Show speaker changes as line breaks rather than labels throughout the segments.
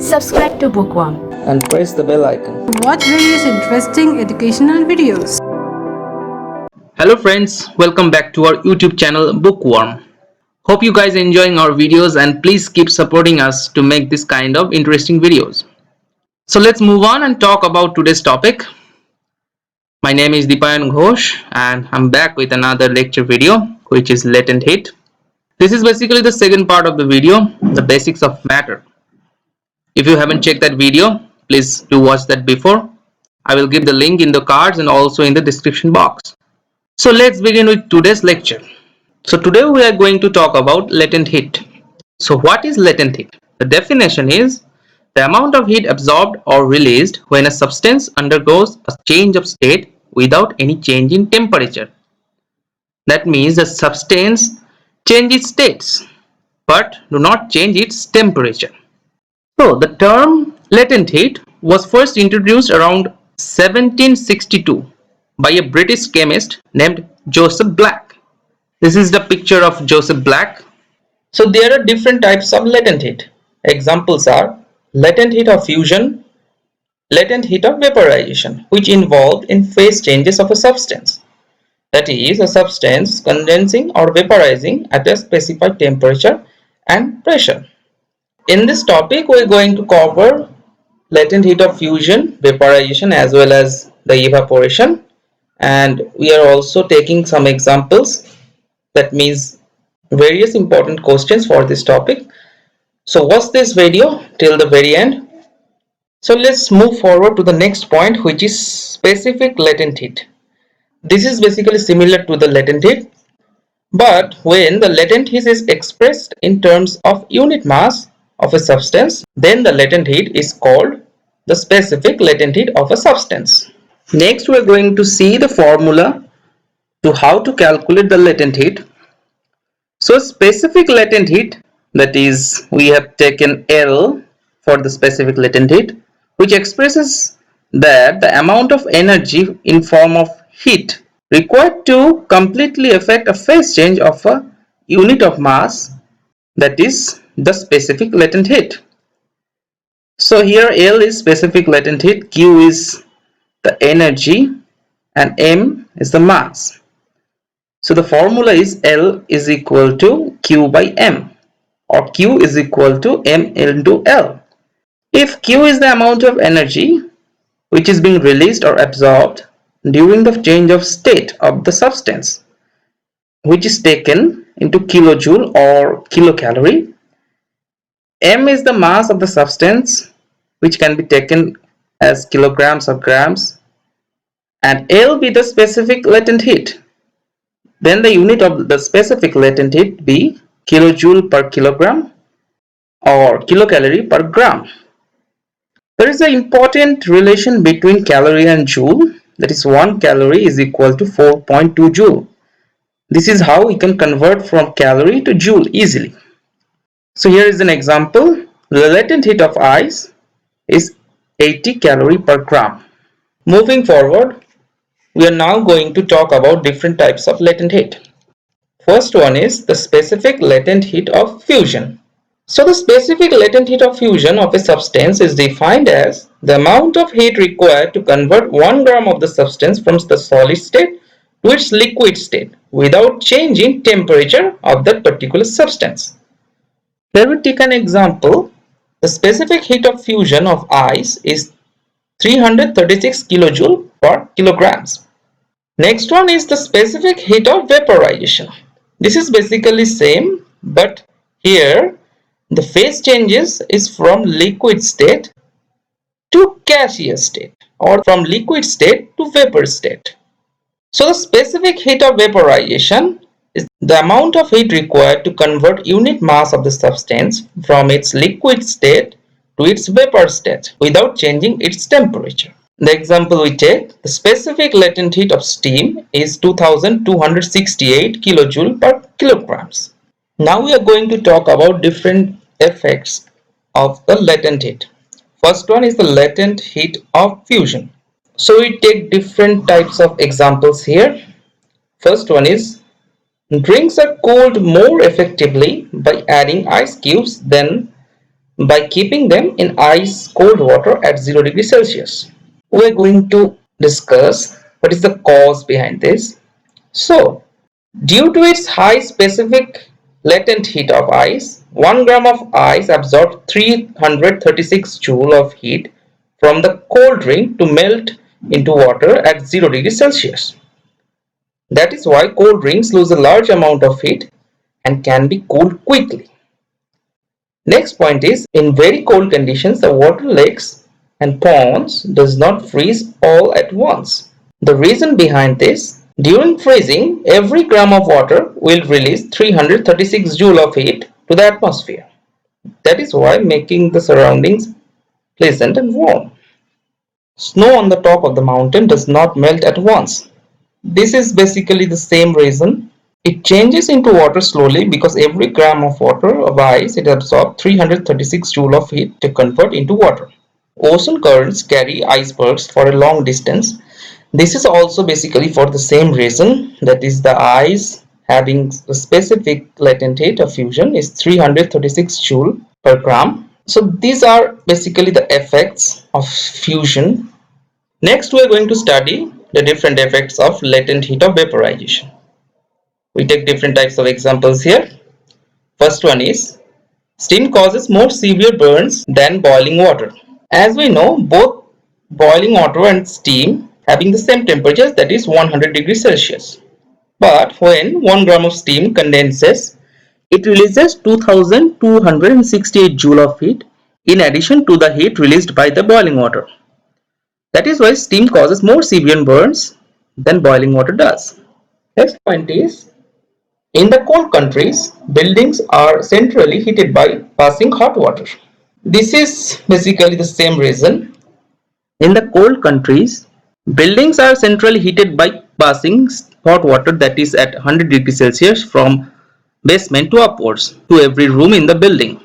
Subscribe to Bookworm
and press the bell icon.
Watch various interesting educational videos.
Hello friends, welcome back to our YouTube channel Bookworm. Hope you guys are enjoying our videos and please keep supporting us to make this kind of interesting videos. So let's move on and talk about today's topic. My name is Deepayan Ghosh and I'm back with another lecture video which is latent heat. This is basically the second part of the video, the basics of matter. If you haven't checked that video, please do watch that before. I will give the link in the cards and also in the description box. So let's begin with today's lecture. So today we are going to talk about latent heat. So what is latent heat? The definition is the amount of heat absorbed or released when a substance undergoes a change of state without any change in temperature. That means the substance changes states but do not change its temperature. So the term latent heat was first introduced around 1762 by a British chemist named Joseph Black. This is the picture of Joseph Black. So there are different types of latent heat. Examples are latent heat of fusion, latent heat of vaporization, which involved in phase changes of a substance. That is, a substance condensing or vaporizing at a specified temperature and pressure. In this topic, we are going to cover latent heat of fusion, vaporization as well as the evaporation, and we are also taking some examples, that means various important questions for this topic. So watch this video till the very end. So let's move forward to the next point, which is specific latent heat. This is basically similar to the latent heat, but when the latent heat is expressed in terms of unit mass of a substance, then the latent heat is called the specific latent heat of a substance. Next, we are going to see the formula to how to calculate the latent heat. So specific latent heat, that is, we have taken L for the specific latent heat, which expresses that the amount of energy in form of heat required to completely affect a phase change of a unit of mass, that is the specific latent heat. So here L is specific latent heat, Q is the energy, and M is the mass. So the formula is L is equal to Q by M, or Q is equal to M into L. If Q is the amount of energy which is being released or absorbed during the change of state of the substance, which is taken into kilojoule or kilocalorie, M is the mass of the substance, which can be taken as kilograms or grams, and L be the specific latent heat. Then the unit of the specific latent heat be kilojoule per kilogram or kilocalorie per gram. There is an important relation between calorie and joule, that is 1 calorie is equal to 4.2 joule. This is how we can convert from calorie to joule easily. So here is an example. The latent heat of ice is 80 calorie per gram. Moving forward, we are now going to talk about different types of latent heat. First one is the specific latent heat of fusion. So the specific latent heat of fusion of a substance is defined as the amount of heat required to convert 1 gram of the substance from the solid state to its liquid state without changing temperature of that particular substance. Here we take an example. The specific heat of fusion of ice is 336 kilojoule per kilograms. Next one is the specific heat of vaporization. This is basically same, but here the phase changes is from liquid state to gaseous state or from liquid state to vapor state. So the specific heat of vaporization is the amount of heat required to convert unit mass of the substance from its liquid state to its vapor state without changing its temperature. The example we take, the specific latent heat of steam is 2268 kilojoule per kilograms. Now we are going to talk about different effects of the latent heat. First one is the latent heat of fusion. So we take different types of examples here. First one is drinks are cooled more effectively by adding ice cubes than
by keeping them in ice cold water at 0 degrees Celsius. We're going to discuss what is the cause behind this. So, due to its high specific latent heat of ice, 1 gram of ice absorbs 336 joule of heat from the cold drink to melt into water at 0 degrees Celsius. That is why cold drinks lose a large amount of heat and can be cooled quickly. Next point is, in very cold conditions, the water lakes and ponds does not freeze all at once. The reason behind this, during freezing, every gram of water will release 336 joule of heat to the atmosphere. That is why making the surroundings pleasant and warm. Snow on the top of the mountain does not melt at once. This is basically the same reason. It changes into water slowly because every gram of water of ice it absorbs 336 joule of heat to convert into water. Ocean currents carry icebergs for a long distance. This is also basically for the same reason, that is the ice having a specific latent heat of fusion is 336 joule per gram. So these are basically the effects of fusion. Next we are going to study the different effects of latent heat of vaporization. We take different types of examples here. First one is, steam causes more severe burns than boiling water. As we know, both boiling water and steam having the same temperature, that is 100 degrees Celsius. But when 1 gram of steam condenses, it releases 2268 joule of heat in addition to the heat released by the boiling water. That is why steam causes more severe burns than boiling water does. Next point is, in the cold countries, buildings are centrally heated by passing hot water. This is basically the same reason. In the cold countries, buildings are centrally heated by passing hot water, that is at 100 degrees Celsius from basement to upwards to every room in the building.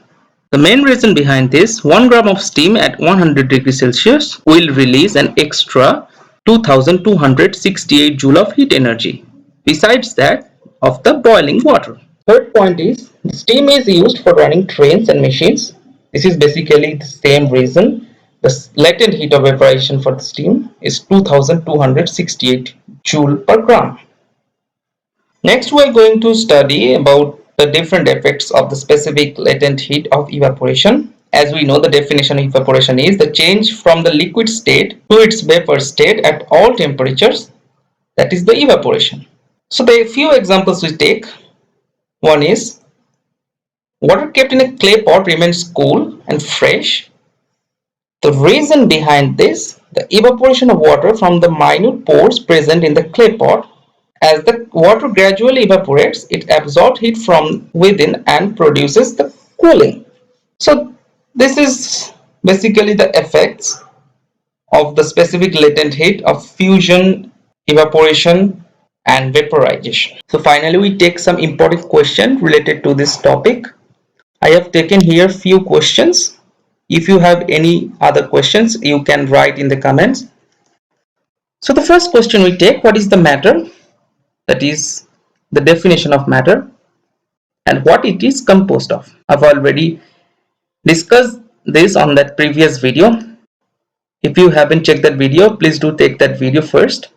The main reason behind this, 1 gram of steam at 100 degrees Celsius will release an extra 2268 joule of heat energy, besides that of the boiling water. Third point is, steam is used for running trains and machines. This is basically the same reason. The latent heat of evaporation for the steam is 2268 joule per gram. Next we are going to study about the different effects of the specific latent heat of evaporation. As we know, the definition of evaporation is the change from the liquid state to its vapor state at all temperatures. That is the evaporation. So the few examples we take. One is, water kept in a clay pot remains cool and fresh. The reason behind this, the evaporation of water from the minute pores present in the clay pot. As the water gradually evaporates, it absorbs heat from within and produces the cooling. So this is basically the effects of the specific latent heat of fusion, evaporation and vaporization. So finally we take some important questions related to this topic. I have taken here few questions. If you have any other questions, you can write in the comments. So the first question we take, what is the matter? That is the definition of matter and what it is composed of. I've already discussed this on that previous video. If you haven't checked that video, please do take that video first.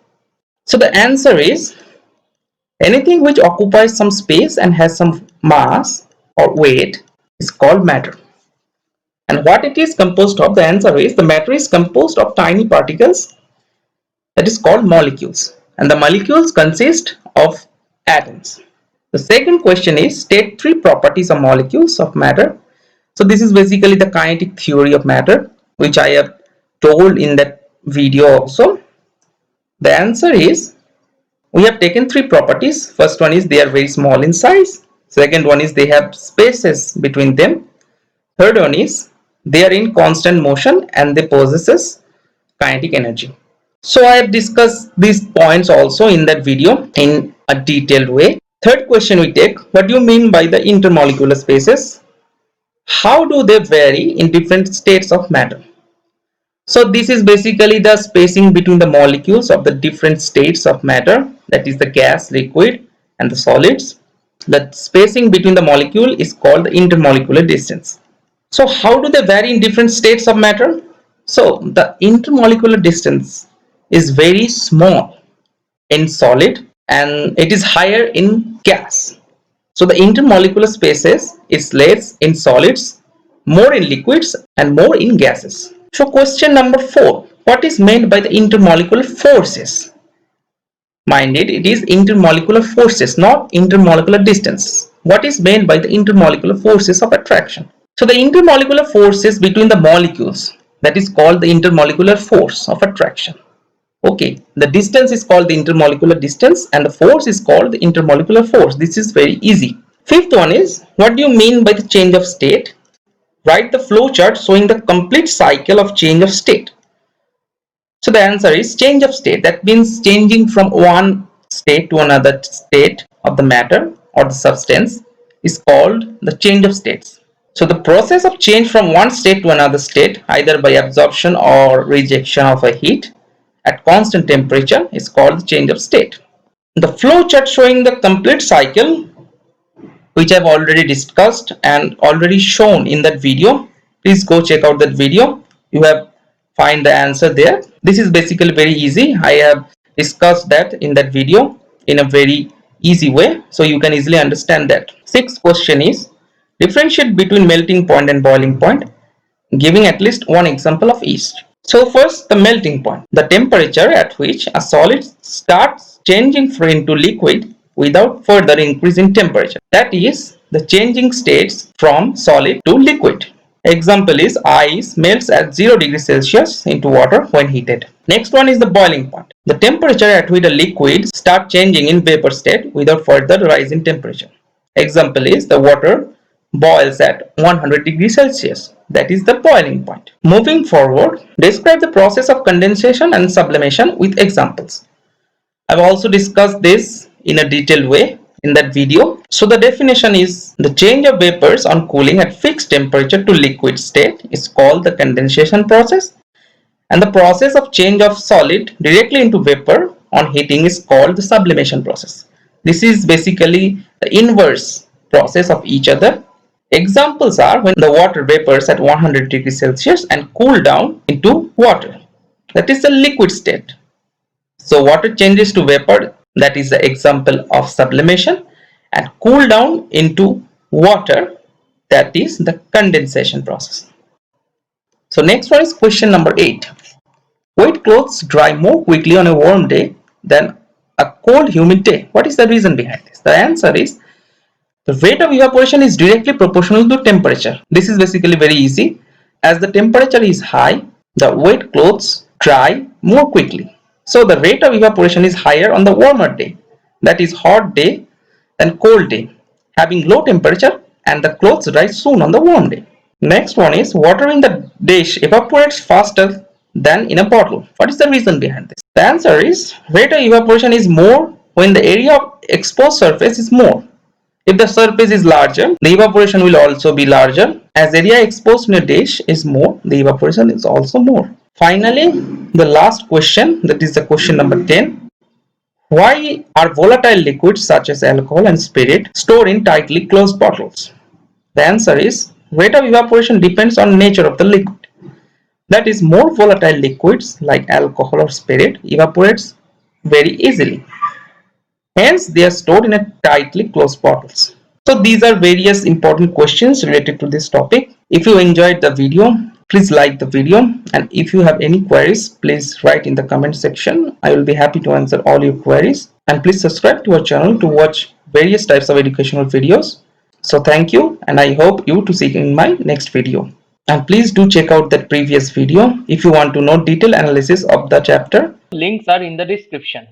So the answer is, anything which occupies some space and has some mass or weight is called matter. And what it is composed of, the answer is, the matter is composed of tiny particles, that is called molecules, and the molecules consist of atoms. The second question is, state three properties of molecules of matter. So this is basically the kinetic theory of matter, which I have told in that video also. The answer is, we have taken three properties. First one is, they are very small in size. Second one is, they have spaces between them. Third one is, they are in constant motion and they possess kinetic energy. So I have discussed these points also in that video in a detailed way. Third question we take, what do you mean by the intermolecular spaces? How do they vary in different states of matter? So this is basically the spacing between the molecules of the different states of matter, that is the gas, liquid and the solids. The spacing between the molecule is called the intermolecular distance. So how do they vary in different states of matter? So the intermolecular distance is very small in solid and it is higher in gas. So the intermolecular spaces is less in solids, more in liquids and more in gases. So question number 4. What is meant by the intermolecular forces? Mind it is intermolecular forces, not intermolecular distance. What is meant by the intermolecular forces of attraction? So the intermolecular forces between the molecules, that is called the intermolecular force of attraction. Okay, the distance is called the intermolecular distance and the force is called the intermolecular force. This is very easy. Fifth one is, what do you mean by the change of state? Write the flow chart showing the complete cycle of change of state. So the answer is change of state. That means changing from one state to another state of the matter or the substance is called the change of states. So the process of change from one state to another state, either by absorption or rejection of a heat at constant temperature, is called the change of state. The flow chart showing the complete cycle, which I've already discussed and already shown in that video. Please go check out that video. You have find the answer there. This is basically very easy. I have discussed that in that video in a very easy way, so you can easily understand that. Sixth question is, differentiate between melting point and boiling point, giving at least one example of each. So first, the melting point, the temperature at which a solid starts changing into liquid without further increase in temperature. That is the changing states from solid to liquid. Example is ice melts at 0 degrees Celsius into water when heated. Next one is the boiling point, the temperature at which a liquid starts changing in vapor state without further rise in temperature. Example is the water boils at 100 degrees Celsius. That is the boiling point. Moving forward, describe the process of condensation and sublimation with examples. I've also discussed this in a detailed way in that video. So the definition is, the change of vapors on cooling at fixed temperature to liquid state is called the condensation process, and the process of change of solid directly into vapor on heating is called the sublimation process. This is basically the inverse process of each other. Examples are when the water vapors at 100 degrees Celsius and cool down into water. That is the liquid state. So water changes to vapor, that is the example of sublimation, and cool down into water, that is the condensation process. So next one is question number 8. Wet clothes dry more quickly on a warm day than a cold humid day. What is the reason behind this? The answer is, the rate of evaporation is directly proportional to temperature. This is basically very easy. As the temperature is high, the wet clothes dry more quickly. So the rate of evaporation is higher on the warmer day, that is hot day, than cold day, having low temperature, and the clothes dry soon on the warm day. Next one is, water in the dish evaporates faster than in a bottle. What is the reason behind this? The answer is, rate of evaporation is more when the area of exposed surface is more. If the surface is larger, the evaporation will also be larger. As area exposed in a dish is more, the evaporation is also more. Finally, the last question, that is the question number 10. Why are volatile liquids such as alcohol and spirit stored in tightly closed bottles? The answer is, rate of evaporation depends on nature of the liquid. That is, more volatile liquids like alcohol or spirit evaporates very easily. Hence, they are stored in a tightly closed bottles. So these are various important questions related to this topic. If you enjoyed the video, please like the video, and if you have any queries, please write in the comment section. I will be happy to answer all your queries, and please subscribe to our channel to watch various types of educational videos. So thank you, and I hope you to see you in my next video. And please do check out that previous video if you want to know detailed analysis of the chapter. Links are in the description.